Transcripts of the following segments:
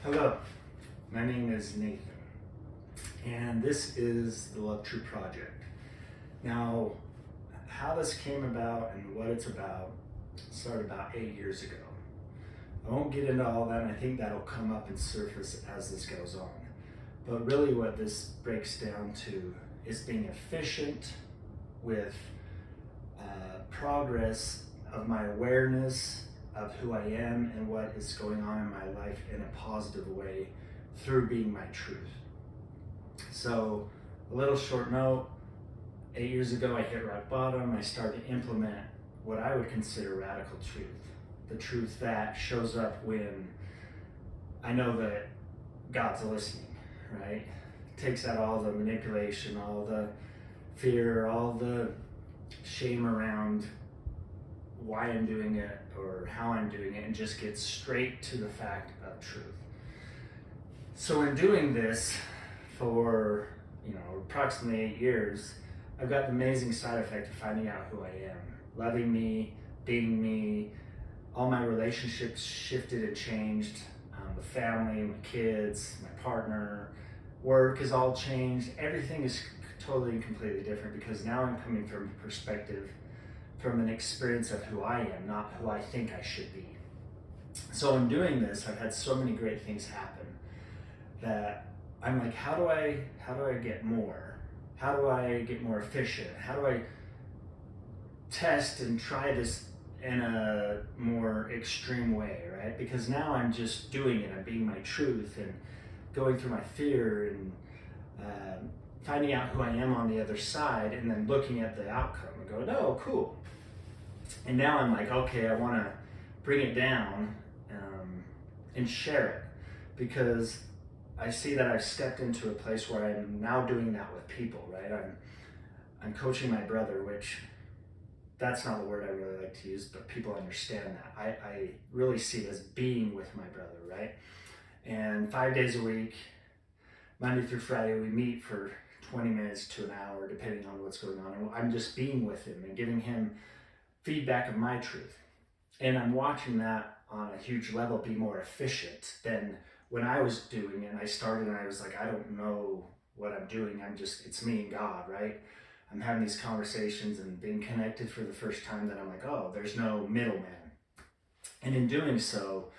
Hello, my name is Nathan, and this is the LuvTru project. Now, how this came about and what it's about started about 8 years ago. I won't get into all that, and I think that'll come up and surface as this goes on. But really what this breaks down to is being efficient with progress of my awareness of who I am and what is going on in my life in a positive way through being my truth. So, a little short note, 8 years ago I hit rock bottom. I started to implement what I would consider radical truth. The truth that shows up when I know that God's listening, right? Takes out all the manipulation, all the fear, all the shame around why I'm doing it or how I'm doing it, and just get straight to the fact of truth. So in doing this for approximately 8 years, I've got the amazing side effect of finding out who I am, loving me, being me. All my relationships shifted and changed. The family, my kids, my partner, work is all changed. Everything is totally and completely different because now I'm coming from a perspective, from an experience of who I am, not who I think I should be. So in doing this, I've had so many great things happen that I'm like, how do I get more? How do I get more efficient? How do I test and try this in a more extreme way, right? Because now I'm just doing it. I'm being my truth and going through my fear and finding out who I am on the other side, and then looking at the outcome and going, oh, cool. And now I'm like, okay, I want to bring it down and share it, because I see that I've stepped into a place where I'm now doing that with people, right? I'm coaching my brother, which that's not the word I really like to use, but people understand that. I really see it as being with my brother, right? And 5 days a week, Monday through Friday, we meet for 20 minutes to an hour, depending on what's going on. And I'm just being with him and giving him feedback of my truth. And I'm watching that on a huge level be more efficient than when I was doing it. I started and I was like, I don't know what I'm doing. It's me and God, right? I'm having these conversations and being connected for the first time, that I'm like, oh, there's no middleman. And in doing so,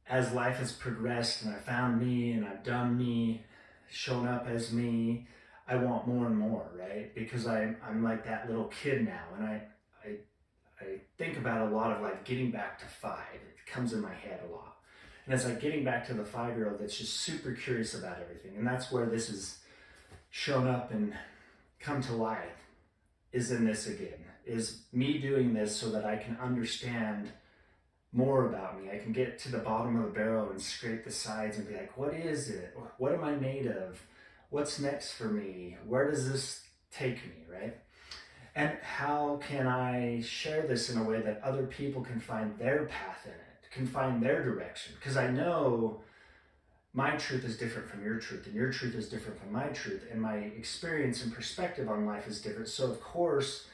as life has progressed and I found me and I've done me, shown up as me, I want more and more, right? Because I'm like that little kid now, and I think about a lot of like getting back to 5. It comes in my head a lot. And it's like getting back to the 5-year-old that's just super curious about everything. And that's where this has shown up and come to life, is in this again, is me doing this so that I can understand more about me. I can get to the bottom of the barrel and scrape the sides and be like, what is it? What am I made of? What's next for me? Where does this take me, right? And how can I share this in a way that other people can find their path in it, can find their direction? Because I know my truth is different from your truth, and your truth is different from my truth, and my experience and perspective on life is different. So of course,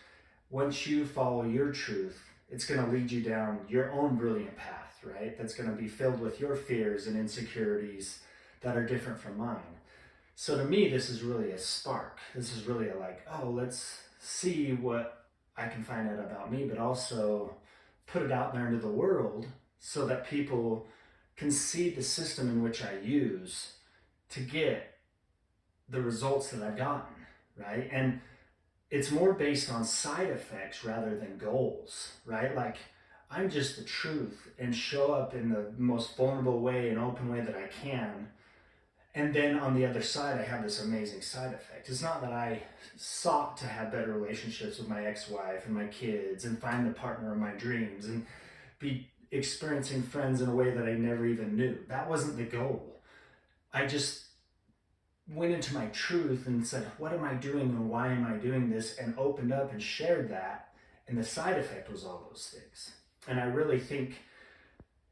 once you follow your truth, it's going to lead you down your own brilliant path, right? That's going to be filled with your fears and insecurities that are different from mine. So to me, this is really a spark. This is really a like, oh, let's see what I can find out about me, but also put it out there into the world so that people can see the system in which I use to get the results that I've gotten, right? And it's more based on side effects rather than goals, right? Like, I'm just the truth and show up in the most vulnerable way and open way that I can. And then on the other side, I have this amazing side effect. It's not that I sought to have better relationships with my ex-wife and my kids and find the partner of my dreams and be experiencing friends in a way that I never even knew. That wasn't the goal. I just went into my truth and said, what am I doing and why am I doing this? And opened up and shared that. And the side effect was all those things. And I really think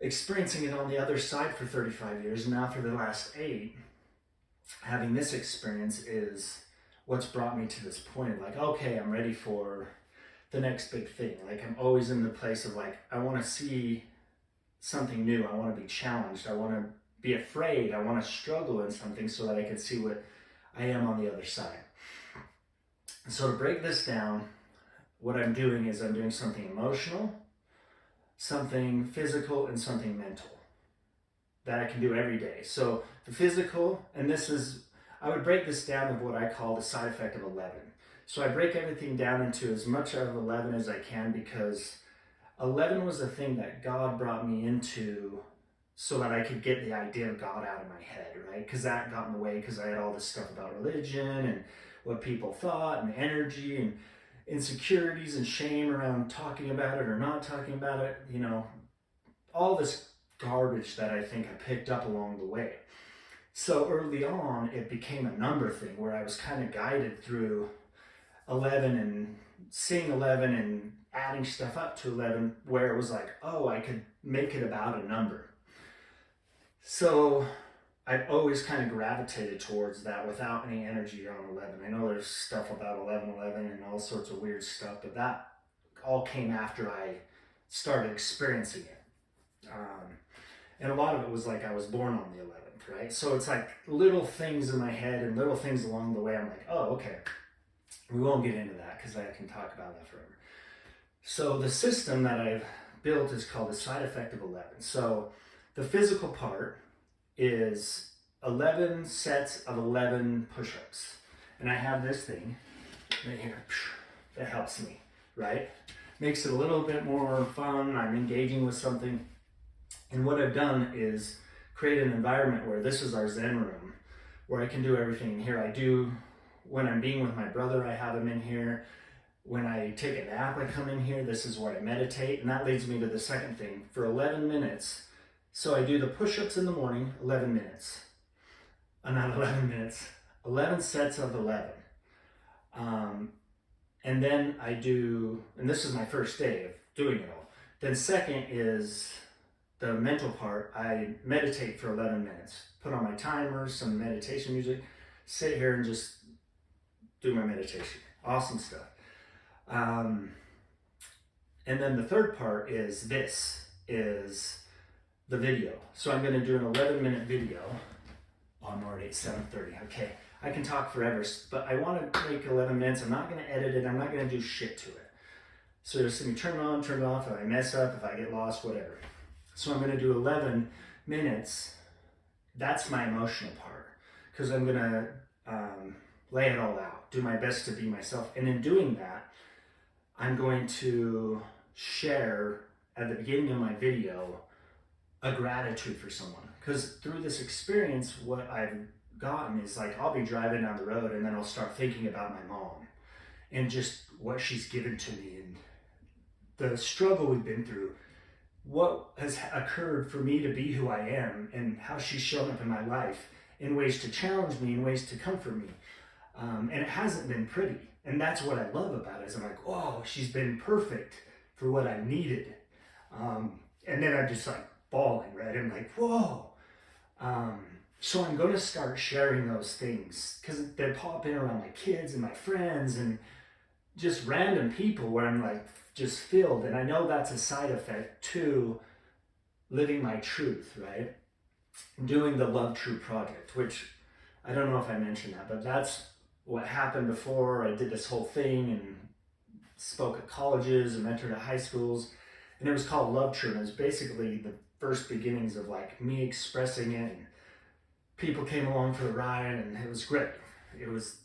experiencing it on the other side for 35 years, and now for the last 8, having this experience is what's brought me to this point of like, okay, I'm ready for the next big thing. Like, I'm always in the place of like, I want to see something new. I want to be challenged. I want to be afraid. I want to struggle in something so that I can see what I am on the other side. So to break this down, what I'm doing is I'm doing something emotional, something physical, and something mental that I can do every day. So the physical, and this is, I would break this down of what I call the side effect of 11. So I break everything down into as much of 11 as I can, because 11 was the thing that God brought me into so that I could get the idea of God out of my head, right? Because that got in the way, because I had all this stuff about religion and what people thought and energy and insecurities and shame around talking about it or not talking about it, you know, all this garbage that I think I picked up along the way. So early on, it became a number thing where I was kind of guided through 11 and seeing 11 and adding stuff up to 11, where it was like, oh, I could make it about a number. So I've always kind of gravitated towards that without any energy on 11. I know there's stuff about 1111 and all sorts of weird stuff, but that all came after I started experiencing it. And a lot of it was like I was born on the 11th, right? So it's like little things in my head and little things along the way. I'm like, oh, okay. We won't get into that because I can talk about that forever. So the system that I've built is called the side effect of 11. So the physical part is 11 sets of 11 push-ups. And I have this thing right here that helps me, right? Makes it a little bit more fun. I'm engaging with something. And what I've done is create an environment where this is our Zen room, where I can do everything in here. I do, when I'm being with my brother, I have him in here. When I take a nap, I come in here. This is where I meditate. And that leads me to the second thing. For 11 minutes, so I do the push-ups in the morning, 11 minutes. Not 11 minutes, 11 sets of 11. And then I do, and this is my first day of doing it all. Then second is the mental part. I meditate for 11 minutes, put on my timer, some meditation music, sit here and just do my meditation. Awesome stuff. And then the third part is the video. So I'm going to do an 11-minute video. Oh, I'm already at 7:30. Okay, I can talk forever, but I want to make 11 minutes. I'm not going to edit it. I'm not going to do shit to it. So you'll see me turn it on, turn it off, if I mess up, if I get lost, whatever. So I'm going to do 11 minutes. That's my emotional part, because I'm going to lay it all out, do my best to be myself. And in doing that, I'm going to share at the beginning of my video a gratitude for someone. Because through this experience, what I've gotten is like, I'll be driving down the road and then I'll start thinking about my mom and just what she's given to me and the struggle we've been through, what has occurred for me to be who I am, and how she's shown up in my life in ways to challenge me, in ways to comfort me. And it hasn't been pretty. And that's what I love about it, is I'm like, oh, she's been perfect for what I needed. And then I'm just like bawling, right? I'm like, whoa. So I'm going to start sharing those things, because they're popping around my kids and my friends and just random people where I'm like just filled. And I know that's a side effect to living my truth, right? Doing the LuvTru project, which I don't know if I mentioned that, but that's what happened before I did this whole thing and spoke at colleges and mentored at high schools. And it was called LuvTru, and it was basically the first beginnings of like me expressing it, and people came along for the ride, and it was great.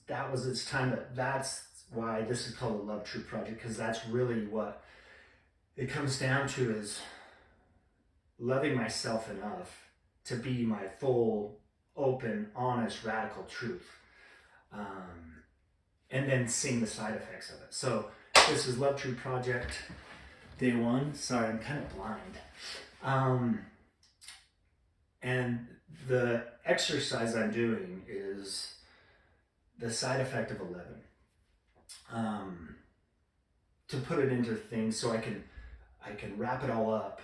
That was its time. That's why this is called the LuvTru project, because that's really what it comes down to, is loving myself enough to be my full, open, honest, radical truth. And then seeing the side effects of it. So this is LuvTru project day 1. Sorry, I'm kind of blind. And the exercise I'm doing is the side effect of 11. To put it into things so I can wrap it all up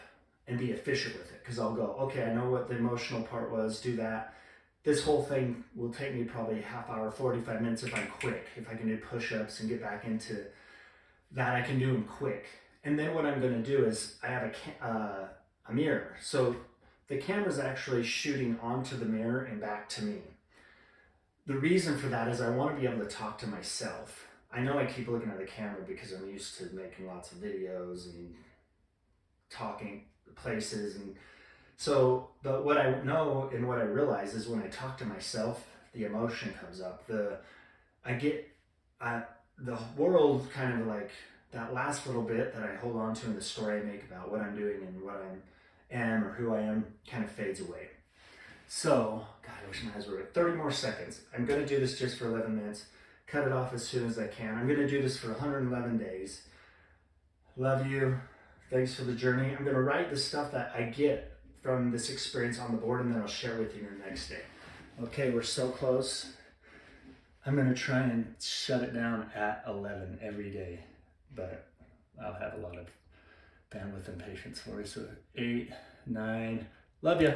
and be efficient with it. Because I'll go, okay, I know what the emotional part was, do that. This whole thing will take me probably a half hour, 45 minutes if I'm quick. If I can do push-ups and get back into that, I can do them quick. And then what I'm going to do is I have a mirror. So the camera's actually shooting onto the mirror and back to me. The reason for that is I want to be able to talk to myself. I know I keep looking at the camera because I'm used to making lots of videos and talking places, and so, but what I know and what I realize is when I talk to myself, the emotion comes up. The world kind of like that last little bit that I hold on to in the story I make about what I'm doing and what I am or who I am kind of fades away. So, God, I wish my eyes were at 30 more seconds. I'm going to do this just for 11 minutes. Cut it off as soon as I can. I'm going to do this for 111 days. Love you. Thanks for the journey. I'm going to write the stuff that I get from this experience on the board, and then I'll share with you the next day. Okay, we're so close. I'm going to try and shut it down at 11 every day, but I'll have a lot of bandwidth and patience for you. So 8, 9, love you.